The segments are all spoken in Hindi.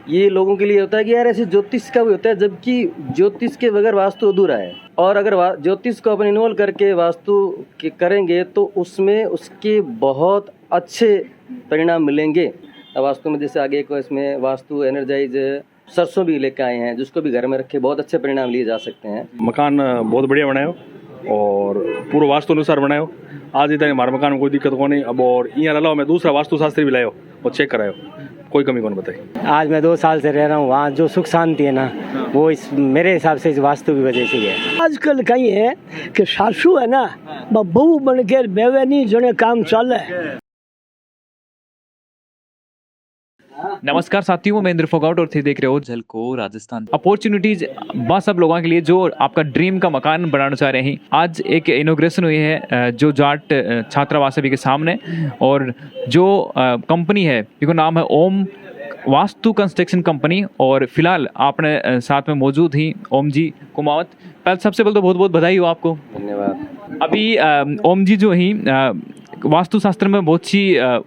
ये लोगों के लिए होता है कि यार ऐसे ज्योतिष का भी होता है, जबकि ज्योतिष के बगैर वास्तु अधूरा है। और अगर ज्योतिष को अपन इन्वॉल्व करके वास्तु के करेंगे तो उसमें उसके बहुत अच्छे परिणाम मिलेंगे। वास्तु में जैसे आगे को इसमें वास्तु एनर्जाइज सरसों भी लेके आए हैं, जिसको भी घर में रखे बहुत अच्छे परिणाम लिए जा सकते हैं। मकान बहुत बढ़िया बनायो और पूरा वास्तु अनुसार बनायो। आज इतना हमारे मकान में कोई दिक्कत को नहीं। अब और यहाँ अलावा मैं दूसरा वास्तु शास्त्री भी लायो और चेक करायो, कोई कमी कौन बताई। आज मैं 2 साल से रह रहा हूँ, वहाँ जो सुख शांति है ना वो इस मेरे हिसाब से इस वास्तु की वजह से है। आजकल कहीं है कि सासू है ना बहू बन के बेवे नहीं जने काम चले। नमस्कार साथियों, मैं इंद्र फोगाट और थे देख रहे हो झलको राजस्थान। अपॉर्चुनिटीज बस सब लोगों के लिए जो आपका ड्रीम का मकान बनाना चाह रहे हैं। आज एक इनॉग्रेशन हुई है जो जाट छात्रावास के सामने, और जो कंपनी है जिसका नाम है ओम वास्तु कंस्ट्रक्शन कंपनी, और फिलहाल आपने साथ में मौजूद ही ओम जी कुमावत। पहले सबसे पहले तो बहुत बहुत बधाई हो आपको। धन्यवाद। अभी ओम जी जो ही वास्तु शास्त्र में बहुत सी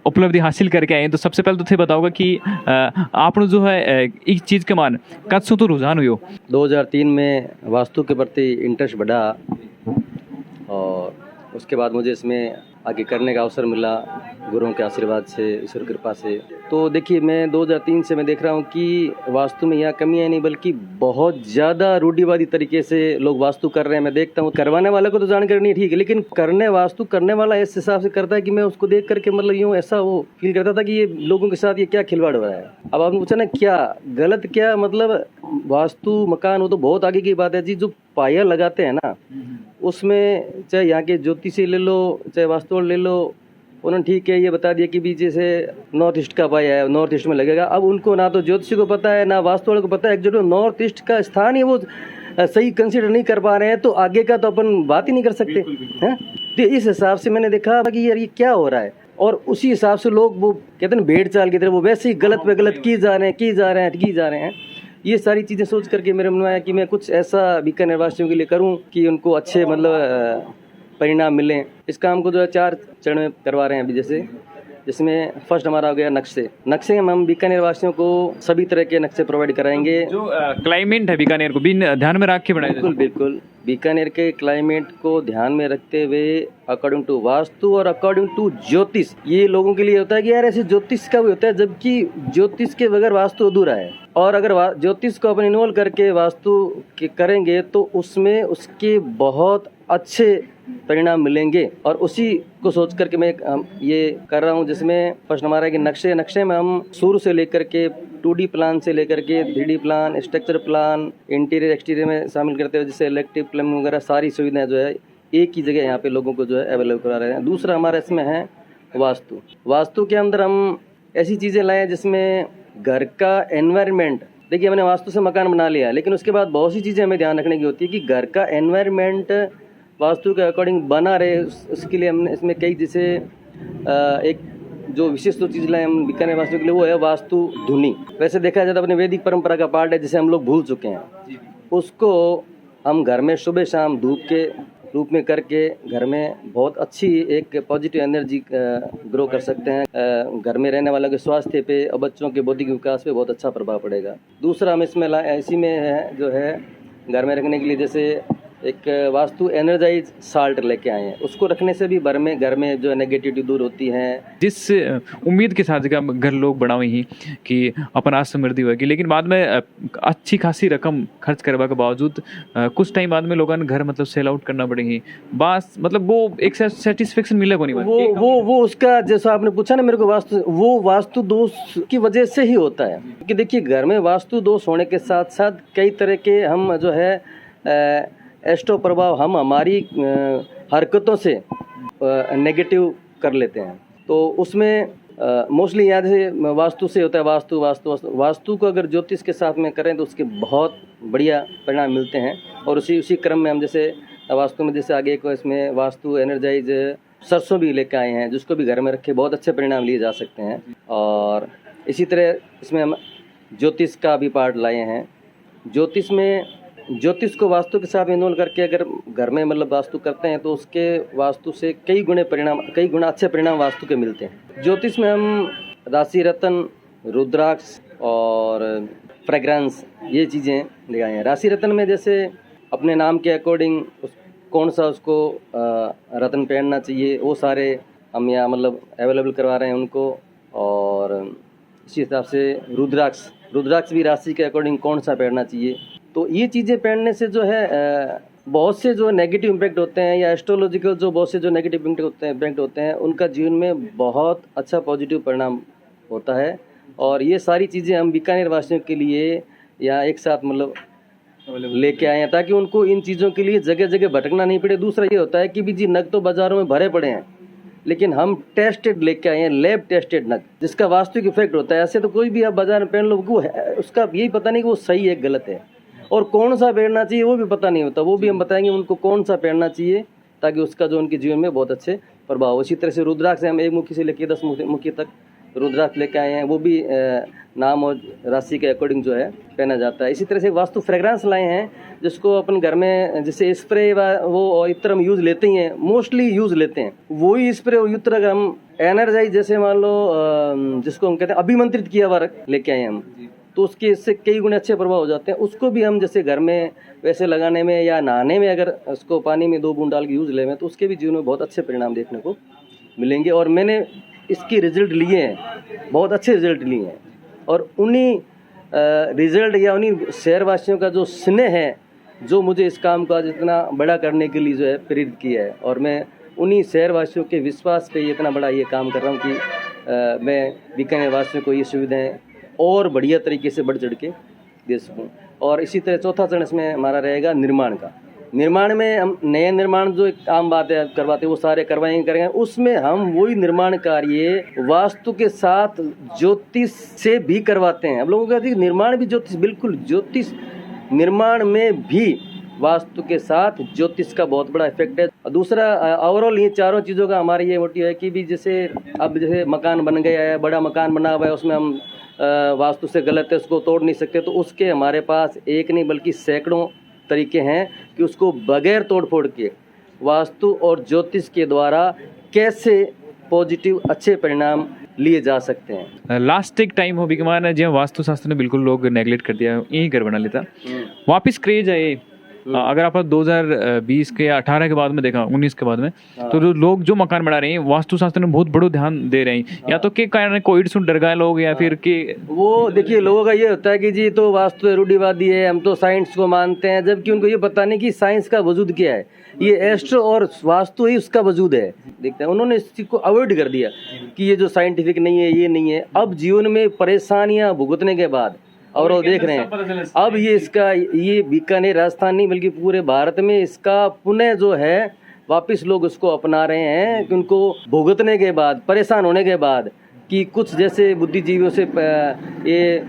उपलब्धि हासिल करके आए हैं, तो सबसे पहले तो थे बताओगे कि आपने जो है इस चीज़ के मान कद से तो रुझान हुई हो। 2003 में वास्तु के प्रति इंटरेस्ट बढ़ा और उसके बाद मुझे इसमें आगे करने का अवसर मिला गुरुओं के आशीर्वाद से, ईश्वर कृपा से। तो देखिए मैं 2003 से मैं देख रहा हूँ कि वास्तु में यहाँ कमियाँ नहीं बल्कि बहुत ज़्यादा रूढ़िवादी तरीके से लोग वास्तु कर रहे हैं। मैं देखता हूँ करवाने वाले को तो जानकारी नहीं ठीक है, लेकिन वास्तु करने वाला इस हिसाब से करता है कि मैं उसको देख करके मतलब यूँ ऐसा वो फील करता था कि ये लोगों के साथ ये क्या खिलवाड़ हो रहा है। अब आपने पूछा ना क्या गलत क्या मतलब वास्तु मकान वो तो बहुत आगे की बात है जी। जो पाया लगाते हैं ना उसमें चाहे यहाँ के ज्योतिषी ले लो चाहे वास्तु ले लो, उन्होंने ठीक है ये बता दिया कि भी जैसे नॉर्थ ईस्ट का पाया है नॉर्थ ईस्ट में लगेगा। अब उनको ना तो ज्योतिषी को पता है ना वास्तु वाले को पता है, जो नॉर्थ ईस्ट का स्थान है वो सही कंसीडर नहीं कर पा रहे हैं, तो आगे का तो अपन बात ही नहीं कर सकते हैं। तो इस हिसाब से मैंने देखा कि यार ये क्या हो रहा है, और उसी हिसाब से लोग वो कहते हैं भेड़ चाल की तरह वो वैसे ही गलत पे गलत की जा रहे हैं। ये सारी चीज़ें सोच करके मेरे मन में आया कि मैं कुछ ऐसा बीकानेर वासियों के लिए करूं कि उनको अच्छे मतलब परिणाम मिलें। इस काम को जो है 4 चरण में करवा रहे हैं अभी। जैसे जिसमें फर्स्ट हमारा हो गया नक्शे में हम बीकानेर वासियों को सभी तरह के नक्शे प्रोवाइड कराएंगे। जो क्लाइमेट है बीकानेर को भी ध्यान में रख के बनाए। बिल्कुल बीकानेर के क्लाइमेट को ध्यान में रखते हुए अकॉर्डिंग टू वास्तु और अकॉर्डिंग टू ज्योतिष। ये लोगों के लिए होता है कि यार ऐसे ज्योतिष का भी होता है, जबकि ज्योतिष के बगैर वास्तु अधूरा है। और अगर ज्योतिष को अपन इन्वॉल्व करके वास्तु के करेंगे तो उसमें उसके बहुत अच्छे परिणाम मिलेंगे। और उसी को सोच करके मैं ये कर रहा हूँ, जिसमें फर्स्ट हमारा है कि नक्शे में हम शुरू से लेकर के 2D प्लान से लेकर के 3D plan, structure plan, interior exterior में शामिल करते हुए जैसे इलेक्ट्रिक प्लम्बिंग वगैरह सारी सुविधाएं जो है एक ही जगह यहाँ पे लोगों को जो है अवेलेबल करा रहे हैं। दूसरा हमारा इसमें है वास्तु के अंदर हम ऐसी चीज़ें लाए जिसमें घर का एनवायरनमेंट, देखिए हमने वास्तु से मकान बना लिया लेकिन उसके बाद बहुत सी चीज़ें हमें ध्यान रखने की होती है कि घर का एनवायरनमेंट वास्तु के अकॉर्डिंग बना रहे। उसके लिए हमने इसमें कई जैसे एक जो विशेष तो चीज़ लाए हम बीकानेर वास्तु के लिए वो है वास्तु धुनी। वैसे देखा जाए तो अपने वैदिक परंपरा का पार्ट है जिसे हम लोग भूल चुके हैं। उसको हम घर में सुबह शाम धूप के रूप में करके घर में बहुत अच्छी एक पॉजिटिव एनर्जी ग्रो कर सकते हैं। घर में रहने वालों के स्वास्थ्य पे और बच्चों के बौद्धिक विकास पे बहुत अच्छा प्रभाव पड़ेगा। दूसरा हम इसमें इसी में है जो है घर में रखने के लिए जैसे एक वास्तु एनर्जाइज साल्ट लेके आए हैं। उसको रखने से भी घर में जो नेगेटिविटी दूर होती है। जिस उम्मीद के साथ घर लोग बनाए ही कि अपन आज समृद्धि होगी, लेकिन बाद में अच्छी खासी रकम खर्च करवा के बावजूद कुछ टाइम बाद में लोगों ने घर मतलब सेल आउट करना पड़ेगी। बस मतलब वो एक सेटिस्फेक्शन मिलेगा नहीं। वो उसका जैसा आपने पूछा ना मेरे को वास्तु दोष की वजह से ही होता है। कि देखिए घर में वास्तु दोष होने के साथ साथ कई तरह के हम जो है एस्ट्रो प्रभाव हम हमारी हरकतों से नेगेटिव कर लेते हैं। तो उसमें मोस्टली याद है वास्तु से होता है। वास्तु को अगर ज्योतिष के साथ में करें तो उसके बहुत बढ़िया परिणाम मिलते हैं। और उसी क्रम में हम जैसे वास्तु में जैसे आगे को इसमें वास्तु एनर्जाइज सरसों भी लेके आए हैं, जिसको भी घर में रखे बहुत अच्छे परिणाम लिए जा सकते हैं। और इसी तरह इसमें हम ज्योतिष का भी पार्ट लाए हैं। ज्योतिष को वास्तु के साथ इन्वॉल्व करके अगर घर में मतलब वास्तु करते हैं तो उसके वास्तु से कई गुना अच्छे परिणाम वास्तु के मिलते हैं। ज्योतिष में हम राशि रत्न, रुद्राक्ष, और फ्रेग्रेंस, ये चीज़ें ले आए हैं। राशि रत्न में जैसे अपने नाम के अकॉर्डिंग कौन सा उसको रत्न पहनना चाहिए, वो सारे हम यहाँ मतलब अवेलेबल करवा रहे हैं उनको। और इसी हिसाब से रुद्राक्ष भी राशि के अकॉर्डिंग कौन सा पहनना चाहिए। तो ये चीज़ें पहनने से जो है बहुत से जो नेगेटिव इम्पैक्ट होते हैं या एस्ट्रोलॉजिकल जो बहुत से जो नेगेटिव इम्पैक्ट होते हैं उनका जीवन में बहुत अच्छा पॉजिटिव परिणाम होता है। और ये सारी चीज़ें हम बीकानेर वासियों के लिए यहाँ एक साथ मतलब लेके आए हैं ताकि उनको इन चीज़ों के लिए जगह जगह भटकना नहीं पड़े। दूसरा ये होता है कि भी जी नग तो बाज़ारों में भरे पड़े हैं, लेकिन हम टेस्टेड लेके आए हैं, लैब टेस्टेड नग जिसका वास्तविक इफेक्ट होता है। ऐसे तो कोई भी आप बाजार में पहन लो वो है उसका यही पता नहीं कि वो सही है गलत है, और कौन सा पहनना चाहिए वो भी पता नहीं होता। वो भी हम बताएंगे उनको कौन सा पहनना चाहिए ताकि उसका जो उनके जीवन में बहुत अच्छे प्रभाव हो। इसी तरह से रुद्राक्ष हम 1 मुखी से लेकर 10 मुखी तक रुद्राक्ष लेके आए हैं, वो भी नाम और राशि के अकॉर्डिंग जो है पहना जाता है। इसी तरह से वास्तु फ्रेग्रेंस लाए हैं जिसको अपन घर में जैसे स्प्रे वो इत्र हम यूज़ लेते ही हैं, मोस्टली यूज़ लेते हैं। वही स्प्रे और इत्र अगर हम एनर्जाइज जैसे मान लो जिसको हम कहते हैं अभिमंत्रित किया हुआ लेके आए हैं हम, तो उसके इससे कई गुने अच्छे प्रभाव हो जाते हैं। उसको भी हम जैसे घर में वैसे लगाने में या नहाने में अगर उसको पानी में 2 बूंद डाल के यूज़ लें तो उसके भी जीवन में बहुत अच्छे परिणाम देखने को मिलेंगे। और मैंने इसकी रिजल्ट लिए हैं, बहुत अच्छे रिजल्ट लिए हैं। और उन्हीं रिजल्ट या उन्हीं शहरवासियों का जो स्नेह है जो मुझे इस काम को आज इतना बड़ा करने के लिए जो है प्रेरित किया है। और मैं उन्हीं शहरवासियों के विश्वास पे इतना बड़ा ये काम कर रहा हूँ कि मैं बीकानेर वासियों को ये सुविधाएं और बढ़िया तरीके से बढ़ चढ़ के दे सकूँ। और इसी तरह चौथा चरण इसमें हमारा रहेगा निर्माण का। निर्माण में हम नए निर्माण जो एक आम बात है करवाते हैं वो सारे करेंगे। उसमें हम वही निर्माण कार्य वास्तु के साथ ज्योतिष से भी करवाते हैं। अब लोगों को कहते हैं निर्माण भी ज्योतिष, बिल्कुल ज्योतिष निर्माण में भी वास्तु के साथ ज्योतिष का बहुत बड़ा इफेक्ट है। और दूसरा ओवरऑल ये चारों चीज़ों का हमारा ये मोटिव है कि भी जैसे अब जैसे मकान बन गया है, बड़ा मकान बना हुआ है, उसमें हम वास्तु से गलत है उसको तोड़ नहीं सकते, तो उसके हमारे पास एक नहीं बल्कि सैकड़ों तरीके हैं कि उसको बगैर तोड़ फोड़ के वास्तु और ज्योतिष के द्वारा कैसे पॉजिटिव अच्छे परिणाम लिए जा सकते हैं। लास्ट एक टाइम हो भी मान जो वास्तु शास्त्र ने बिल्कुल लोग नेगलेक्ट कर दिया, यही घर बना लेता वापस क्रेज है। अगर आप 2020 के 18 के बाद में देखा 19 के बाद में तो जो लोग जो मकान बना रहे हैं वास्तु शास्त्र में बहुत बड़ा ध्यान दे रहे हैं। या तो के कारण कोविड से डर गए लोग या फिर के वो देखिए लोगों का ये होता है कि जी तो वास्तु रूढ़िवादी है, हम तो साइंस को मानते हैं, जबकि उनको ये पता नहीं कि साइंस का वजूद क्या है। ये एस्ट्रो और वास्तु ही उसका वजूद है। देखते हैं उन्होंने इस चीज को अवॉइड कर दिया कि ये जो साइंटिफिक नहीं है ये नहीं है। अब जीवन में परेशानियां भुगतने के बाद और वो देख रहे हैं अब ये बीकानेर राजस्थान नहीं बल्कि पूरे भारत में इसका पुनः जो है वापस लोग उसको अपना रहे हैं कि उनको भुगतने के बाद परेशान होने के बाद कि कुछ जैसे बुद्धिजीवियों से ये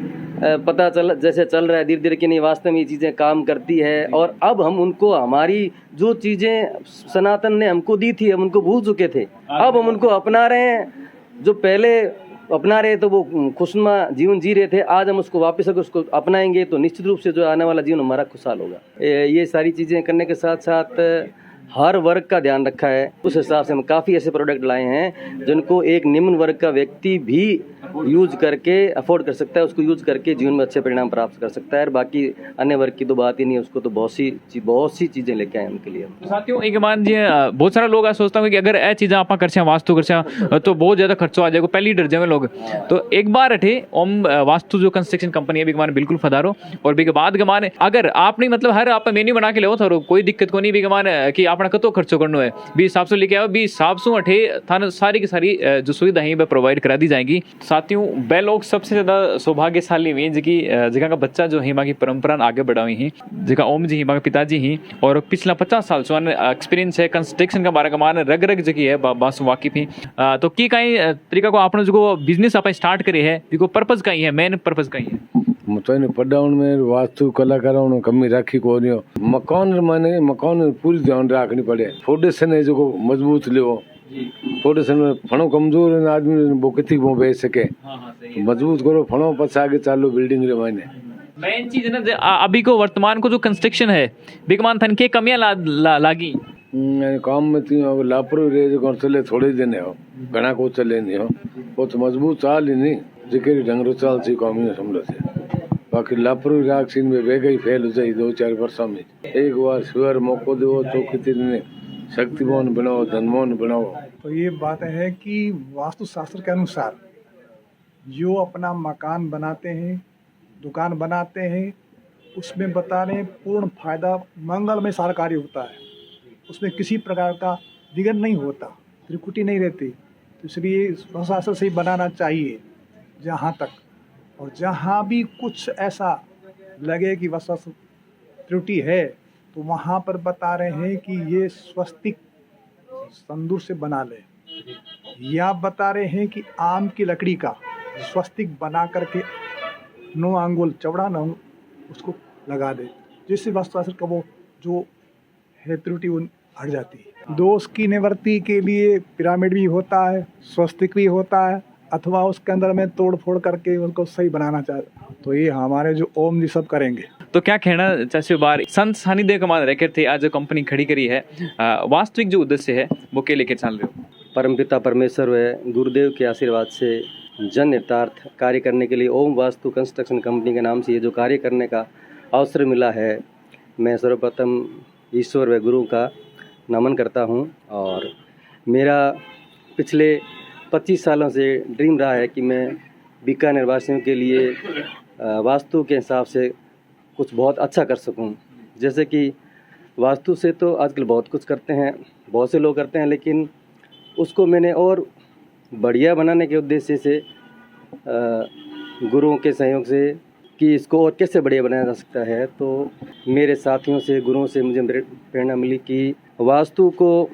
पता जैसे चल रहा है धीरे धीरे कि नहीं वास्तव में ये चीज़ें काम करती है। और अब हम उनको हमारी जो चीज़ें सनातन ने हमको दी थी हम उनको भूल चुके थे, अब हम उनको अपना रहे हैं। जो पहले अपना रहे तो वो खुशनुमा जीवन जी रहे थे, आज हम उसको वापस अगर उसको अपनाएंगे तो निश्चित रूप से जो आने वाला जीवन हमारा खुशहाल होगा। ये सारी चीज़ें करने के साथ साथ हर वर्ग का ध्यान रखा है। उस हिसाब से हम काफ़ी ऐसे प्रोडक्ट लाए हैं जिनको एक निम्न वर्ग का व्यक्ति भी यूज करके अफोर्ड कर सकता है, उसको यूज करके जीवन में अच्छे परिणाम प्राप्त कर सकता है। और बाकी अन्य वर्ग की तो बात ही नहीं है, उसको तो बहुत सी चीज़ें लेके आए उनके लिए। साथियों एक मान जी बहुत सारा लोग सोचता हूँ कि अगर ये चीज़ें आप कर वास्तु कर तो बहुत ज़्यादा खर्चो आ जाएगा, पहले डर जाए लोग। तो एक बार अठे ओम वास्तु जो कंस्ट्रक्शन कंपनी है भी बिल्कुल फदारो और भी बाद के मान अगर आप नहीं मतलब हर आप मेन्यू बना के लो थारो कोई दिक्कत को नहीं भी मान कि अपना कतो खर्चो करना है भी हिसाब से लेके आओ भी हिसाब से अठे थाना सारी की सारी जो सुविधा है वह प्रोवाइड करा दी जाएगी। साथियों वे लोग सबसे ज़्यादा सौभाग्यशाली हुई जिकी जगह का बच्चा जो हिमा की परंपरा आगे बढ़ाई ही जगह ओम जी हिमा के पिताजी ही और पिछला 50 साल से एक्सपीरियंस है कंस्ट्रक्शन का बारे का मान रग रग जगह है बास वाकिफ ही। तो की कहीं तरीका को आपने जो बिजनेस आप स्टार्ट करे है को पर्पज कहीं है मेन पर्पज कहीं है मतलब पढ़ाउण में वास्तु कलाकारों ने कमी राखी को मकान माने मकान पूरी ध्यान रखनी पड़े। फाउंडेशन है जो मजबूत लियो फाउंडेशन में फणो कमजोर है आदमी वो कितनी वो बेच सके मजबूत करो फणो पछ आगे चालो बिल्डिंग रे मायने मेन चीज है ना अभी को वर्तमान को जो कंस्ट्रक्शन है बिगमान थन के कमियां लागी काम में लापरवाही रहे जो चले थोड़े दिन हो घना को चले नहीं हो वो तो मजबूत चाल ही नहीं। जिक्र ढंग चाल सी कौमी ने समझो थे बाकी लापरवाही राग सीन में वे गई फेल हो जाए 2-4 वर्षों में। एक बार स्वर मौको दो तो कितने शक्तिमान बनाओ धनवान बनाओ। तो ये बात है कि वास्तुशास्त्र के अनुसार जो अपना मकान बनाते हैं, दुकान बनाते हैं, उसमें बता रहे पूर्ण फायदा मंगलमय सारा कार्य होता है, उसमें किसी प्रकार का विघ्न नहीं होता, त्रिकुटी नहीं रहती। तो इसलिए वास्तुशास्त्र से ही बनाना चाहिए जहाँ तक, और जहाँ भी कुछ ऐसा लगे कि वास्तुशास्त्र त्रुटि है तो वहाँ पर बता रहे हैं कि ये स्वस्तिक तंदूर से बना ले, या बता रहे हैं कि आम की लकड़ी का स्वस्तिक बना करके 9 अंगुल चौड़ा न उसको लगा दे, जिससे वास्तुशास्त्र का वो जो है त्रुटि वो हट जाती है। दोष की निवृत्ति के लिए पिरामिड भी होता है, स्वस्तिक भी होता है, अथवा उसके अंदर में तोड़ फोड़ करके उसको सही बनाना चाहते। तो ये हमारे जो ओम जी सब करेंगे। तो क्या कहना चाहे बार संत सानिध्य कमान रखे थे आज जो कंपनी खड़ी करी है, वास्तविक जो उद्देश्य है वो क्या लेके चल रहे हो? परमपिता परमेश्वर व गुरुदेव के आशीर्वाद से जन हितार्थ कार्य करने के लिए ओम वास्तु कंस्ट्रक्शन कंपनी के नाम से ये जो कार्य करने का अवसर मिला है, मैं सर्वप्रथम ईश्वर व गुरु का नमन करता हूँ। और मेरा पिछले 25 सालों से ड्रीम रहा है कि मैं बीकानेर वासियों के लिए वास्तु के हिसाब से कुछ बहुत अच्छा कर सकूं। जैसे कि वास्तु से तो आजकल बहुत कुछ करते हैं, बहुत से लोग करते हैं, लेकिन उसको मैंने और बढ़िया बनाने के उद्देश्य से गुरुओं के सहयोग से कि इसको और कैसे बढ़िया बनाया जा सकता है, तो मेरे साथियों से गुरुओं से मुझे प्रेरणा मिली कि वास्तु को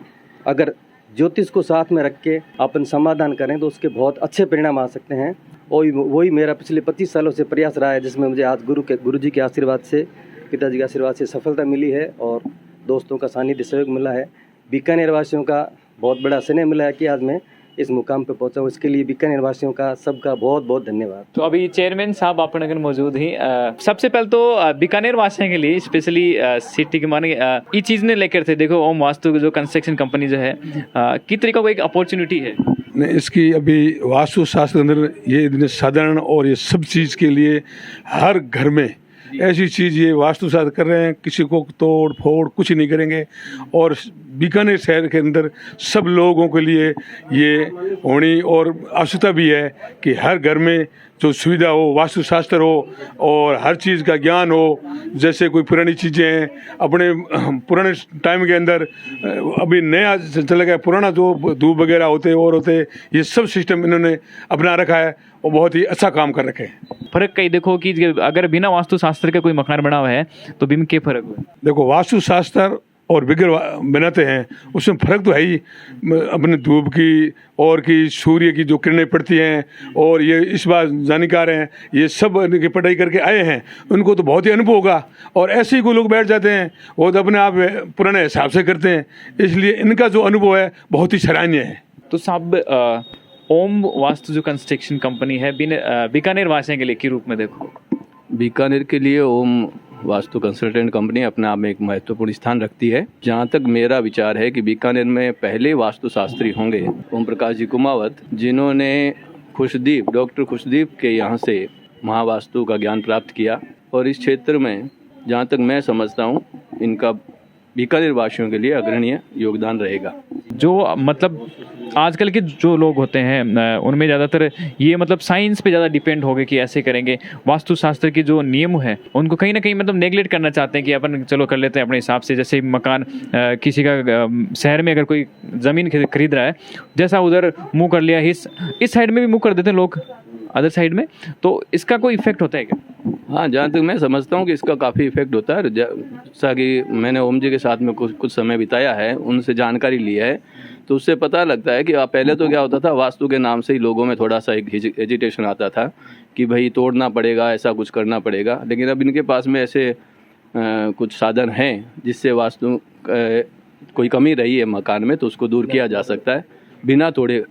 अगर ज्योतिष को साथ में रख के अपन समाधान करें तो उसके बहुत अच्छे परिणाम आ सकते हैं। और वही मेरा पिछले 25 सालों से प्रयास रहा है, जिसमें मुझे आज गुरु जी के आशीर्वाद से, पिताजी के आशीर्वाद से सफलता मिली है और दोस्तों का सानिध्य सहयोग मिला है। बीकानेर वासियों का बहुत बड़ा स्नेह मिला है कि आज मैं इस मुकाम पर पहुंचा हूँ। इसके लिए बीकानेर वासियों का सबका बहुत बहुत धन्यवाद। तो अभी चेयरमैन साहब अपने अगर मौजूद ही, सबसे पहले तो बीकानेर वासियों के लिए स्पेशली सिटी के माने ये चीज़ ने लेकर थे। देखो ओम वास्तु जो कंस्ट्रक्शन कंपनी जो है किस तरीका को एक अपॉर्चुनिटी है नहीं, इसकी अभी वास्तु शास्त्र के अंदर ये इतने साधारण और ये सब चीज़ के लिए हर घर में ऐसी चीज़ ये वास्तु शास्त्र कर रहे हैं, किसी को तोड़ फोड़ कुछ नहीं करेंगे। और बीकानेर शहर के अंदर सब लोगों के लिए ये होनी और आवश्यकता भी है कि हर घर में जो सुविधा हो, वास्तु शास्त्र हो और हर चीज़ का ज्ञान हो। जैसे कोई पुरानी चीज़ें हैं, अपने पुराने टाइम के अंदर अभी नया चला गया, पुराना जो धूप वगैरह होते और होते, ये सब सिस्टम इन्होंने अपना रखा है और बहुत ही अच्छा काम कर रखे हैं। फर्क कहीं देखो कि अगर बिना वास्तु शास्त्र का कोई मकान बना हुआ है तो बिम के फर्क हुआ? देखो वास्तु शास्त्र और बिगर बनाते हैं उसमें फ़र्क तो है ही। अपने धूप की और की सूर्य की जो किरणें पड़ती हैं, और ये इस बार जानकार हैं, ये सब की पढ़ाई करके आए हैं, उनको तो बहुत ही अनुभव होगा। और ऐसे ही कोई लोग बैठ जाते हैं, वो तो अपने आप पुराने हिसाब से करते हैं, इसलिए इनका जो अनुभव है बहुत ही सराहनीय है। तो साहब ओम वास्तु जो कंस्ट्रक्शन कंपनी है बीकानेर वासियों के लिए के रूप में देखो, बीकानेर के लिए ओम वास्तु कंसल्टेंट कंपनी अपने आप में एक महत्वपूर्ण स्थान रखती है। जहाँ तक मेरा विचार है कि बीकानेर में पहले वास्तुशास्त्री होंगे ओम प्रकाश जी कुमावत, जिन्होंने खुशदीप डॉक्टर खुशदीप के यहाँ से महावास्तु का ज्ञान प्राप्त किया। और इस क्षेत्र में जहाँ तक मैं समझता हूँ इनका बीकानेर वासियों के लिए अग्रणीय योगदान रहेगा। जो मतलब आजकल के जो लोग होते हैं उनमें ज़्यादातर ये मतलब साइंस पे ज़्यादा डिपेंड हो गए कि ऐसे करेंगे, वास्तुशास्त्र के जो नियम है उनको कहीं ना कहीं मतलब नेगलेक्ट करना चाहते हैं कि अपन चलो कर लेते हैं अपने हिसाब से। जैसे मकान किसी का शहर में अगर कोई ज़मीन खरीद रहा है, जैसा उधर मुँह कर लिया, इस साइड में भी मुँह कर देते हैं लोग अदर साइड में, तो इसका कोई इफेक्ट होता है क्या? हाँ, जहाँ तक मैं समझता हूँ कि इसका काफ़ी इफेक्ट होता है। जैसा कि मैंने ओम जी के साथ में कुछ समय बिताया है, उनसे जानकारी ली है, तो उससे पता लगता है कि पहले तो क्या होता था, वास्तु के नाम से ही लोगों में थोड़ा सा एक हेजिटेशन आता था कि भाई तोड़ना पड़ेगा, ऐसा कुछ करना पड़ेगा। लेकिन अब इनके पास में ऐसे कुछ साधन हैं जिससे वास्तु कोई कमी रही है मकान में तो उसको दूर किया जा सकता है, बिना तोड़े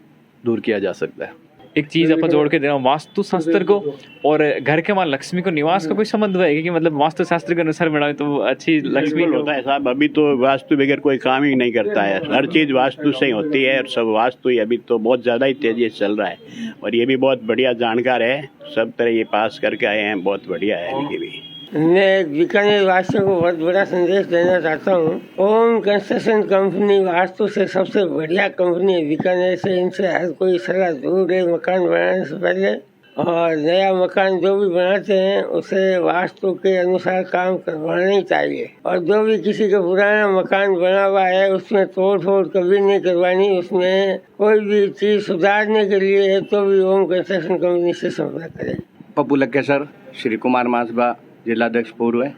दूर किया जा सकता है। एक चीज अपन जोड़ के दे रहा हूँ, वास्तु शास्त्र को और घर के मां लक्ष्मी को निवास का कोई संबंध है कि मतलब वास्तु शास्त्र के अनुसार बनाए तो अच्छी लक्ष्मी होता है साहब। अभी तो वास्तु बगैर कोई काम ही नहीं करता है, हर चीज वास्तु से ही होती है और सब वास्तु ही अभी तो बहुत ज्यादा ही तेजी से चल रहा है। और ये भी बहुत बढ़िया जानकार है, सब तरह ये पास करके आए हैं, बहुत बढ़िया है इनकी भी। मैं बीकानेर वासियों को बहुत बड़ा संदेश देना चाहता हूँ। ओम कंस्ट्रक्शन कंपनी वास्तु से सबसे बढ़िया कंपनी है बीकानेर से। इनसे हर कोई सलाह जरूर है मकान बनाने से पहले, और नया मकान जो भी बनाते हैं उसे वास्तु के अनुसार काम करवाना ही चाहिए। और जो भी किसी का पुराना मकान बना हुआ है उसमें तोड़ फोड़ कभी नहीं करवानी, उसमें कोई भी चीज सुधारने के लिए है तो भी ओम कंस्ट्रक्शन कंपनी से संपर्क करें। पप्पू लक्केसर, श्री कुमार मासबा, जिलाध्यक्ष पूर्व है।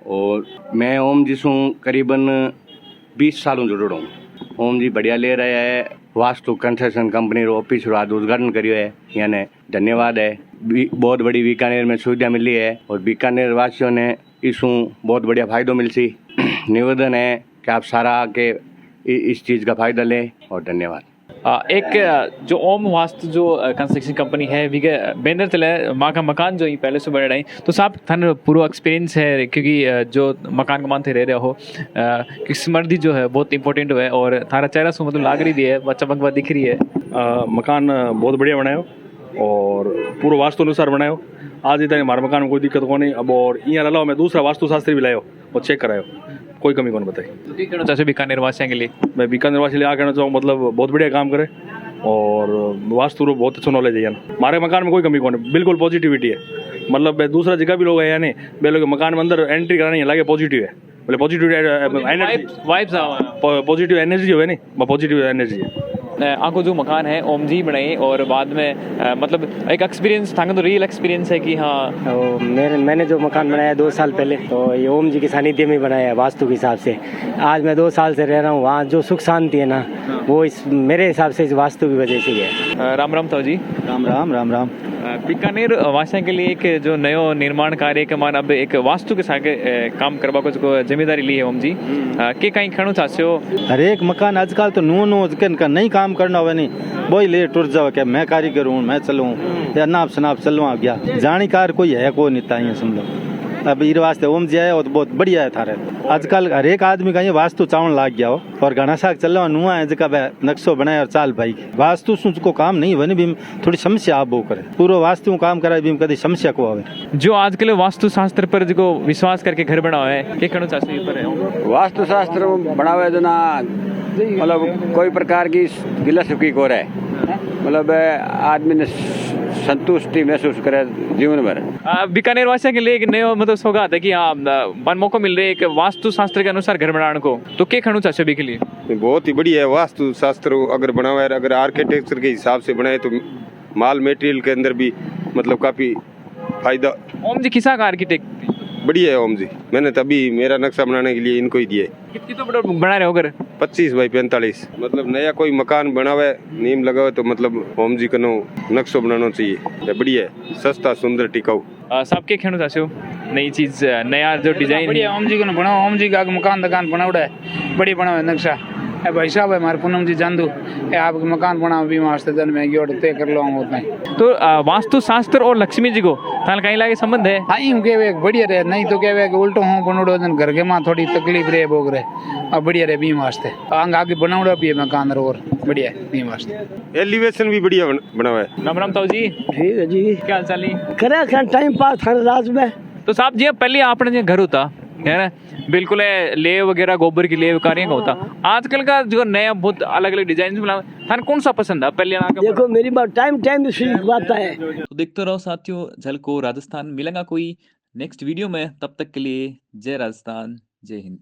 और मैं ओम जी से करीबन 20 सालों जुड़ रहा हूँ। ओम जी बढ़िया ले रहे हैं, वास्तु कंस्ट्रक्शन कंपनी रो ऑफिस रो आज उद्घाटन करियो है, यानी धन्यवाद है। बहुत बड़ी बीकानेर में सुविधा मिली है और बीकानेर वासियों ने इसू बहुत बढ़िया फायदो मिलसी। निवेदन है कि आप सारा के इस चीज़ का फायदा लें और धन्यवाद। एक जो ओम वास्तु जो कंस्ट्रक्शन कंपनी है वी के बैनर तले माँ का मकान जो ही पहले से बन रहे हैं, तो साहब थाने पूरा एक्सपीरियंस है क्योंकि जो मकान को मानते रह रहे हो कि समृद्धि जो है बहुत इंपॉर्टेंट है और थारा चेहरा से मतलब लाग रही है, चमक दिख रही है। मकान बहुत बढ़िया बनायो और पूरा वास्तु अनुसार बनायो। आज इतने हमारे मकान में कोई दिक्कत को नहीं। अब और यहाँ अलावा मैं दूसरा वास्तु शास्त्री भी लायो और चेक करायो, कोई कमी कौन बताई। तो कहना चाहते बीकानेर वासियों के लिए? मैं बीकानेर वासी लिए आ कहना चाहूँ मतलब बहुत बढ़िया काम करे और वास्तु रो बहुत अच्छा नॉलेज है। हमारे मकान में कोई कमी कौन है, बिल्कुल पॉजिटिविटी है। मतलब दूसरा जगह भी लोग है यानी बे लोग मकान में अंदर एंट्री करानी है, लगे पॉजिटिव है, बोले पॉजिटिव एनर्जी, पॉजिटिव एनर्जी हो है नहीं, पॉजिटिव एनर्जी है। आपको जो मकान है ओम जी बनाए और बाद में मतलब एक एक्सपीरियंस था तो रियल एक्सपीरियंस है कि हाँ मैंने जो मकान बनाया 2 साल पहले तो ये ओम जी के सानिध्य में बनाया है वास्तु के हिसाब से। आज मैं 2 साल से रह रहा हूँ, वहाँ जो सुख शांति है ना वो इस मेरे हिसाब से इस वास्तु की वजह से है। राम राम ताऊ जी। राम राम राम राम। बीकानेर वासियों के लिए एक जो नयो निर्माण कार्य के मान अब एक वास्तु के साथ काम करवा को जिम्मेदारी ली है ओम जी के कहीं खणु चाहते हो? हर एक मकान आजकल तो नो का नहीं काम करना हुआ नहीं, वही ले टुट जाओ क्या मैं कारीगर हूँ मैं चलूँ या नाप शनाप चलवा गया जानीकार कोई है को नहीं ताई समझो। अब इस वास्ते ओम जी आया और बहुत बढ़िया है थारे। आजकल हर एक आदमी का ये वास्तु चावण लाग गया हो और घना साग चल रहा नुआ है जगह नक्शो बनाए और चाल भाई वास्तु सुच को काम नहीं बने भी थोड़ी समस्या आप वो करे पूरा वास्तु काम करा भी कभी समस्या को आवे। जो आजकल वास्तु शास्त्र पर जो विश्वास करके घर बनावा है के कहना चाहते पर वास्तु शास्त्र बनावे जो ना मतलब कोई प्रकार की गिला सुखी को रहे, मतलब आदमी ने संतुष्टि महसूस करे जीवन भर। बीकानेर वासियों के लिए एक नया मतलब सौगात है कि हाँ मन मौका मिल रहा है एक वास्तु शास्त्र के अनुसार घर बनाने को, तो क्या खणु चाहे भी के लिए? बहुत ही बढ़िया है वास्तु शास्त्र अगर बनावा है, अगर आर्किटेक्चर के हिसाब से बनाए तो माल मटेरियल के अंदर भी मतलब काफी फायदा। ओम जी किसा का आर्किटेक्ट बढ़िया है ओम जी, मैंने तभी मेरा नक्शा बनाने के लिए इनको ही दिए। कितनी तो बड़ा बना रहे हो घर? 25 बाई 45। मतलब नया कोई मकान बनावे नीम लगावे तो मतलब ओम जी का नक्शा बनाना चाहिए, बढ़िया है, सस्ता सुंदर टिकाऊ। सबके खेणु चाहते हो नई चीज नया जो डिजाइन बढ़िया ओम जी को बनाओ, ओम जी का मकान दुकान बनाओ है बढ़िया बनाओ नक्शा। भाई साहब है हमारे पूनम जी जानदू आपके मकान बना भी वास्ते जन में तय कर लो उतना ही। तो वास्तु शास्त्र और लक्ष्मी जी को थाल कहीं लागे संबंध है? हाँ यूँ कहे बढ़िया रहे, नहीं तो कहे उल्टो हो बनोड़ो जन घर के माँ थोड़ी तकलीफ रहे भोग रहे और बढ़िया रहे भी वास्ते आंग आगे बनाओ भी है मकान और बढ़िया भी वास्ते। एलिवेशन भी बढ़िया बना हुआ है। राम राम ताऊ जी। ठीक है जी, क्या हाल चाल? करे टाइम पास हर रात में। तो साहब जी पहले आपने घर होता है ना बिल्कुल ले वगैरह गोबर की ले कार्य का होता, आजकल का जो नया बहुत अलग अलग डिजाइन बना थाने कौन सा पसंद है? पहले देखो मेरी बात टाइम बात है। तो देखते रहो साथियों झलको राजस्थान, मिलेगा कोई नेक्स्ट वीडियो में, तब तक के लिए जय राजस्थान जय हिंद।